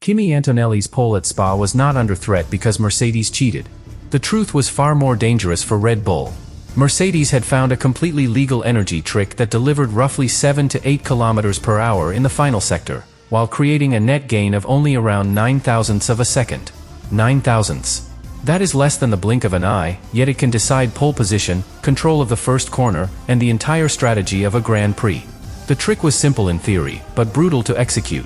Kimi Antonelli's pole at Spa was not under threat because Mercedes cheated. The truth was far more dangerous for Red Bull. Mercedes had found a completely legal energy trick that delivered roughly 7 to 8 kilometers per hour in the final sector, while creating a net gain of only around 9 thousandths of a second. 9 thousandths. That is less than the blink of an eye, yet it can decide pole position, control of the first corner, and the entire strategy of a Grand Prix. The trick was simple in theory, but brutal to execute.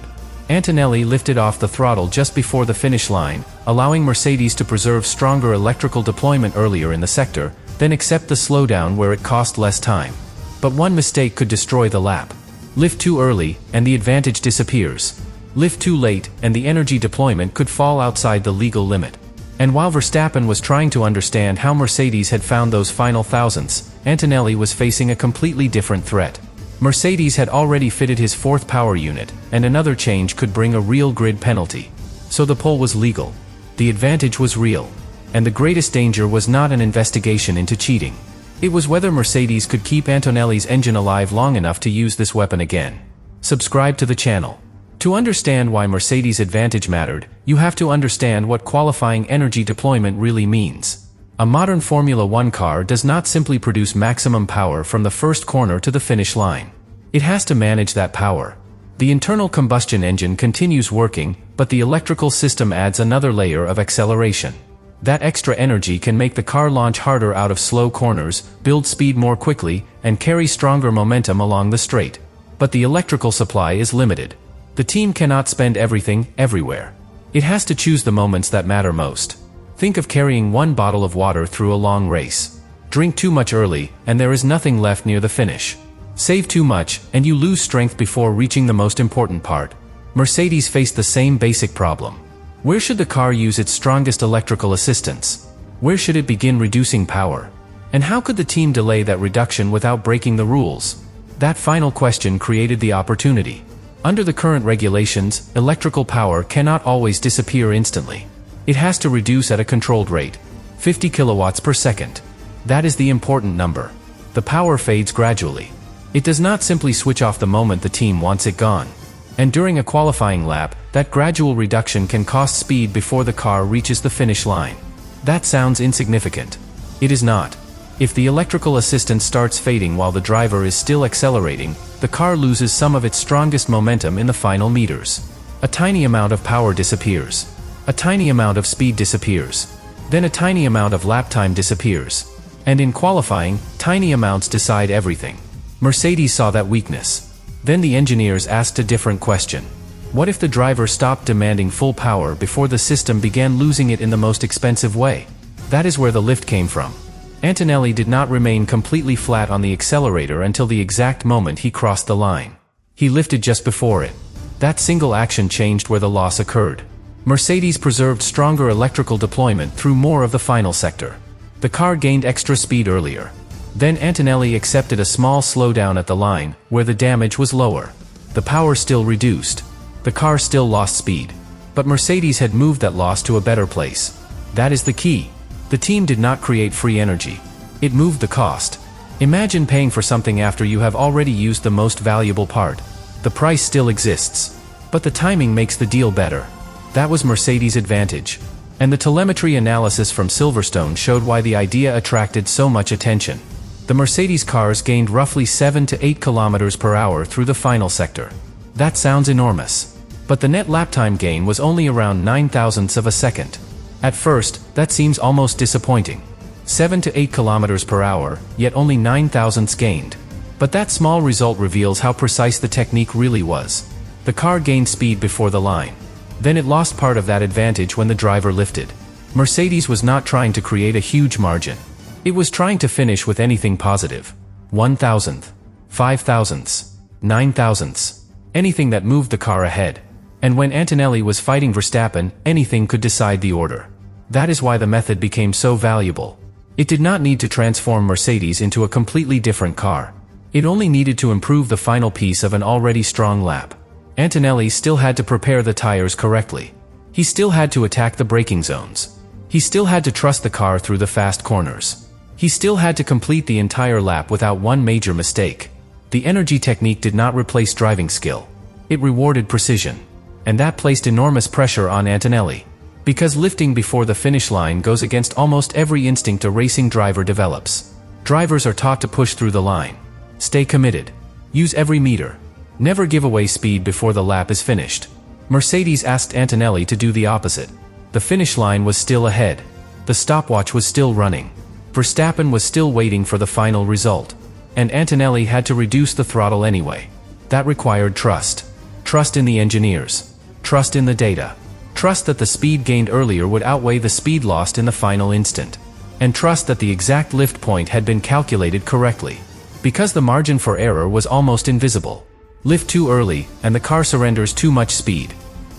Antonelli lifted off the throttle just before the finish line, allowing Mercedes to preserve stronger electrical deployment earlier in the sector, then accept the slowdown where it cost less time. But one mistake could destroy the lap. Lift too early, and the advantage disappears. Lift too late, and the energy deployment could fall outside the legal limit. And while Verstappen was trying to understand how Mercedes had found those final thousandths, Antonelli was facing a completely different threat. Mercedes had already fitted his fourth power unit, and another change could bring a real grid penalty. So the pole was legal. The advantage was real. And the greatest danger was not an investigation into cheating. It was whether Mercedes could keep Antonelli's engine alive long enough to use this weapon again. Subscribe to the channel. To understand why Mercedes' advantage mattered, you have to understand what qualifying energy deployment really means. A modern Formula One car does not simply produce maximum power from the first corner to the finish line. It has to manage that power. The internal combustion engine continues working, but the electrical system adds another layer of acceleration. That extra energy can make the car launch harder out of slow corners, build speed more quickly, and carry stronger momentum along the straight. But the electrical supply is limited. The team cannot spend everything, everywhere. It has to choose the moments that matter most. Think of carrying one bottle of water through a long race. Drink too much early, and there is nothing left near the finish. Save too much, and you lose strength before reaching the most important part. Mercedes faced the same basic problem. Where should the car use its strongest electrical assistance? Where should it begin reducing power? And how could the team delay that reduction without breaking the rules? That final question created the opportunity. Under the current regulations, electrical power cannot always disappear instantly. It has to reduce at a controlled rate, 50 kilowatts per second. That is the important number. The power fades gradually. It does not simply switch off the moment the team wants it gone. And during a qualifying lap, that gradual reduction can cost speed before the car reaches the finish line. That sounds insignificant. It is not. If the electrical assistance starts fading while the driver is still accelerating, the car loses some of its strongest momentum in the final meters. A tiny amount of power disappears. A tiny amount of speed disappears. Then a tiny amount of lap time disappears. And in qualifying, tiny amounts decide everything. Mercedes saw that weakness. Then the engineers asked a different question. What if the driver stopped demanding full power before the system began losing it in the most expensive way? That is where the lift came from. Antonelli did not remain completely flat on the accelerator until the exact moment he crossed the line. He lifted just before it. That single action changed where the loss occurred. Mercedes preserved stronger electrical deployment through more of the final sector. The car gained extra speed earlier. Then Antonelli accepted a small slowdown at the line, where the damage was lower. The power still reduced. The car still lost speed. But Mercedes had moved that loss to a better place. That is the key. The team did not create free energy. It moved the cost. Imagine paying for something after you have already used the most valuable part. The price still exists. But the timing makes the deal better. That was Mercedes' advantage. And the telemetry analysis from Silverstone showed why the idea attracted so much attention. The Mercedes cars gained roughly 7 to 8 kilometers per hour through the final sector. That sounds enormous. But the net lap time gain was only around 9 thousandths of a second. At first, that seems almost disappointing. 7 to 8 kilometers per hour, yet only 9 thousandths gained. But that small result reveals how precise the technique really was. The car gained speed before the line. Then it lost part of that advantage when the driver lifted. Mercedes was not trying to create a huge margin. It was trying to finish with anything positive. 1 thousandth, 5 thousandths, 9 thousandths. Anything that moved the car ahead. And when Antonelli was fighting Verstappen, anything could decide the order. That is why the method became so valuable. It did not need to transform Mercedes into a completely different car. It only needed to improve the final piece of an already strong lap. Antonelli still had to prepare the tires correctly. He still had to attack the braking zones. He still had to trust the car through the fast corners. He still had to complete the entire lap without one major mistake. The energy technique did not replace driving skill. It rewarded precision. and that placed enormous pressure on Antonelli. Because lifting before the finish line goes against almost every instinct a racing driver develops. Drivers are taught to push through the line. Stay committed. Use every meter. Never give away speed before the lap is finished. Mercedes asked Antonelli to do the opposite. The finish line was still ahead. The stopwatch was still running. Verstappen was still waiting for the final result. And Antonelli had to reduce the throttle anyway. That required trust. Trust in the engineers. Trust in the data. Trust that the speed gained earlier would outweigh the speed lost in the final instant. And trust that the exact lift point had been calculated correctly. Because the margin for error was almost invisible. Lift too early, and the car surrenders too much speed.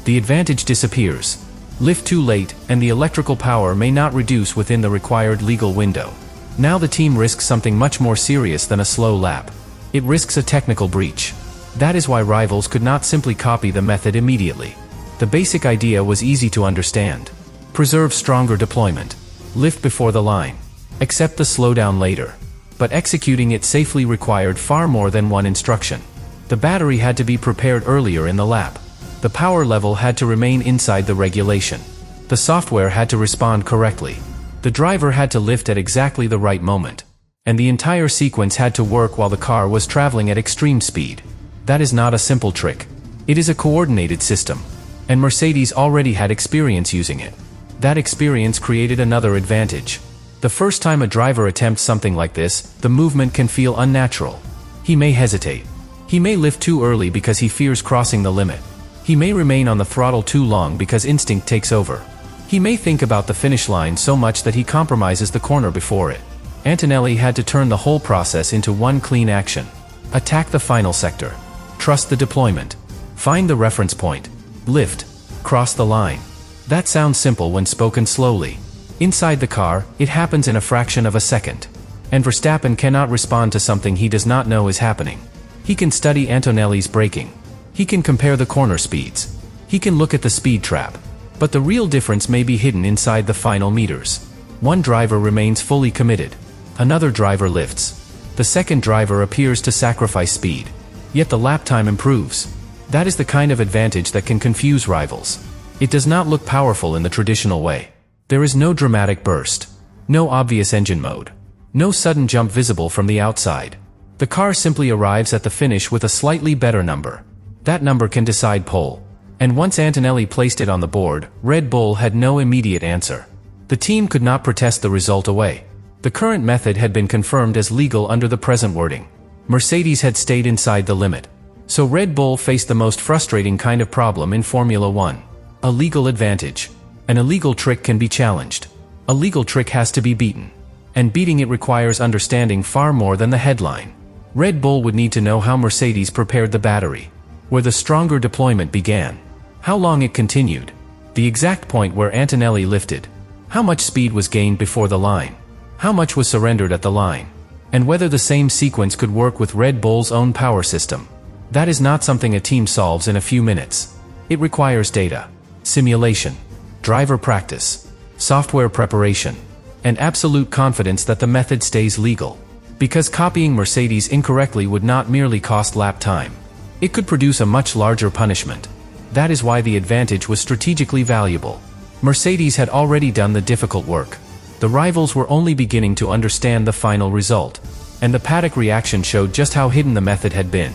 The advantage disappears. Lift too late, and the electrical power may not reduce within the required legal window. Now the team risks something much more serious than a slow lap. It risks a technical breach. That is why rivals could not simply copy the method immediately. The basic idea was easy to understand. Preserve stronger deployment. Lift before the line. Accept the slowdown later. But executing it safely required far more than one instruction. The battery had to be prepared earlier in the lap. The power level had to remain inside the regulation. The software had to respond correctly. The driver had to lift at exactly the right moment. And the entire sequence had to work while the car was traveling at extreme speed. That is not a simple trick. It is a coordinated system. And Mercedes already had experience using it. That experience created another advantage. The first time a driver attempts something like this, the movement can feel unnatural. He may hesitate. He may lift too early because he fears crossing the limit. He may remain on the throttle too long because instinct takes over. He may think about the finish line so much that he compromises the corner before it. Antonelli had to turn the whole process into one clean action. Attack the final sector. Trust the deployment. Find the reference point. Lift. Cross the line. That sounds simple when spoken slowly. Inside the car, it happens in a fraction of a second. And Verstappen cannot respond to something he does not know is happening. He can study Antonelli's braking. He can compare the corner speeds. He can look at the speed trap. But the real difference may be hidden inside the final meters. One driver remains fully committed. Another driver lifts. The second driver appears to sacrifice speed. Yet the lap time improves. That is the kind of advantage that can confuse rivals. It does not look powerful in the traditional way. There is no dramatic burst. No obvious engine mode. No sudden jump visible from the outside. The car simply arrives at the finish with a slightly better number. That number can decide pole. And once Antonelli placed it on the board, Red Bull had no immediate answer. The team could not protest the result away. The current method had been confirmed as legal under the present wording. Mercedes had stayed inside the limit. So Red Bull faced the most frustrating kind of problem in Formula One. A legal advantage. An illegal trick can be challenged. A legal trick has to be beaten. And beating it requires understanding far more than the headline. Red Bull would need to know how Mercedes prepared the battery. Where the stronger deployment began. How long it continued. The exact point where Antonelli lifted. How much speed was gained before the line. How much was surrendered at the line. And whether the same sequence could work with Red Bull's own power system. That is not something a team solves in a few minutes. It requires data, simulation, driver practice, software preparation, and absolute confidence that the method stays legal. Because copying Mercedes incorrectly would not merely cost lap time. It could produce a much larger punishment. That is why the advantage was strategically valuable. Mercedes had already done the difficult work. The rivals were only beginning to understand the final result. And the paddock reaction showed just how hidden the method had been.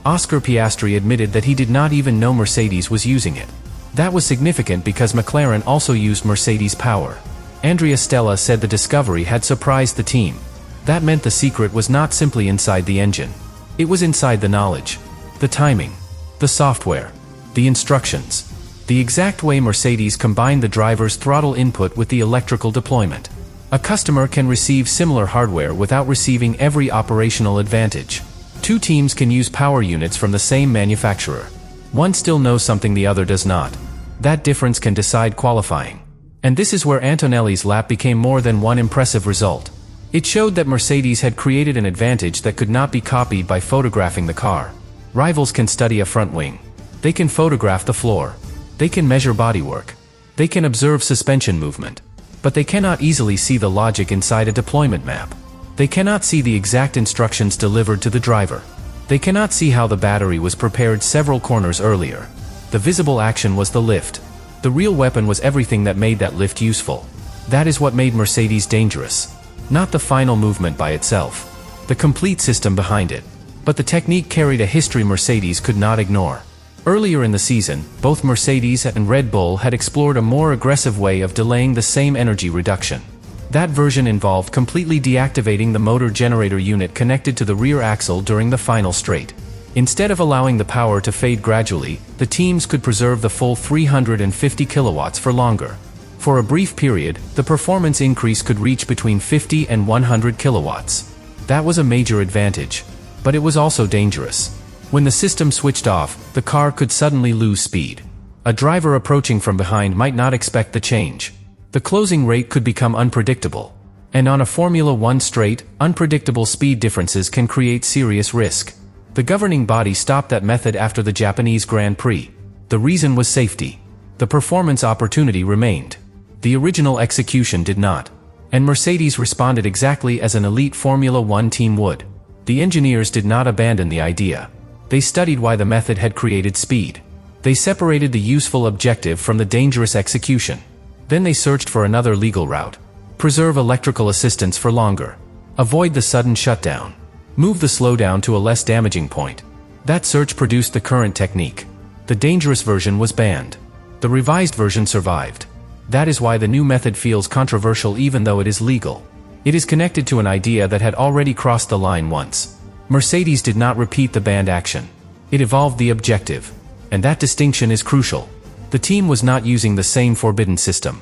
Oscar Piastri admitted that he did not even know Mercedes was using it. That was significant because McLaren also used Mercedes power. Andrea Stella said the discovery had surprised the team. That meant the secret was not simply inside the engine. It was inside the knowledge, the timing, the software, the instructions, the exact way Mercedes combined the driver's throttle input with the electrical deployment. A customer can receive similar hardware without receiving every operational advantage. Two teams can use power units from the same manufacturer. One still knows something the other does not. That difference can decide qualifying. And this is where Antonelli's lap became more than one impressive result. It showed that Mercedes had created an advantage that could not be copied by photographing the car. Rivals can study a front wing. They can photograph the floor. They can measure bodywork. They can observe suspension movement. But they cannot easily see the logic inside a deployment map. They cannot see the exact instructions delivered to the driver. They cannot see how the battery was prepared several corners earlier. The visible action was the lift. The real weapon was everything that made that lift useful. That is what made Mercedes dangerous. Not the final movement by itself. The complete system behind it. But the technique carried a history Mercedes could not ignore. Earlier in the season, both Mercedes and Red Bull had explored a more aggressive way of delaying the same energy reduction. That version involved completely deactivating the motor generator unit connected to the rear axle during the final straight. Instead of allowing the power to fade gradually, the teams could preserve the full 350 kilowatts for longer. For a brief period, the performance increase could reach between 50 and 100 kilowatts. That was a major advantage. But it was also dangerous. When the system switched off, the car could suddenly lose speed. A driver approaching from behind might not expect the change. The closing rate could become unpredictable. And on a Formula 1 straight, unpredictable speed differences can create serious risk. The governing body stopped that method after the Japanese Grand Prix. The reason was safety. The performance opportunity remained. The original execution did not. And Mercedes responded exactly as an elite Formula 1 team would. The engineers did not abandon the idea. They studied why the method had created speed. They separated the useful objective from the dangerous execution. Then they searched for another legal route. Preserve electrical assistance for longer. Avoid the sudden shutdown. Move the slowdown to a less damaging point. That search produced the current technique. The dangerous version was banned. The revised version survived. That is why the new method feels controversial even though it is legal. It is connected to an idea that had already crossed the line once. Mercedes did not repeat the banned action. It evolved the objective. And that distinction is crucial. The team was not using the same forbidden system.